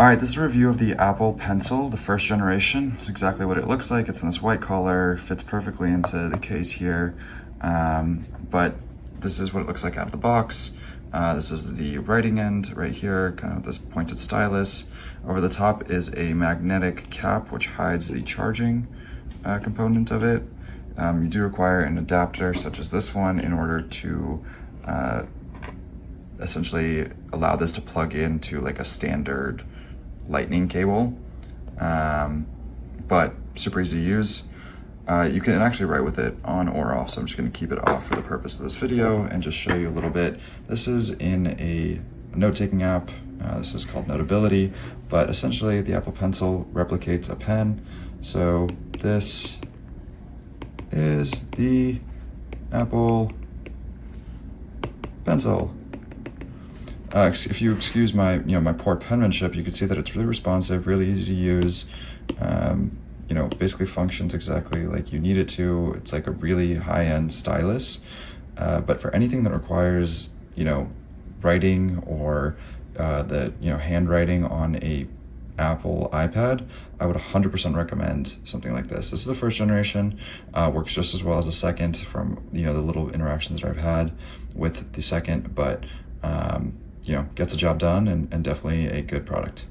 All right, this is a review of the Apple Pencil, the first generation. It's exactly what it looks like. It's in this white color, fits perfectly into the case here. But this is what it looks like out of the box. This is the writing end right here, kind of this pointed stylus. Over the top is a magnetic cap, which hides the charging component of it. You do require an adapter such as this one in order to essentially allow this to plug into like a standard lightning cable, but super easy to use. You can actually write with it on or off, so I'm just going to keep it off for the purpose of this video and just show you a little bit. This is in a note-taking app. This is called Notability, but essentially the Apple Pencil replicates a pen. So this is the Apple Pencil. If you excuse my, my poor penmanship, you can see that it's really responsive, really easy to use. Basically functions exactly like you need it to. It's like a really high-end stylus, but for anything that requires, writing or handwriting on a Apple iPad, I would 100% recommend something like this. This is the first generation, works just as well as the second from, the little interactions that I've had with the second, but, gets the job done and definitely a good product.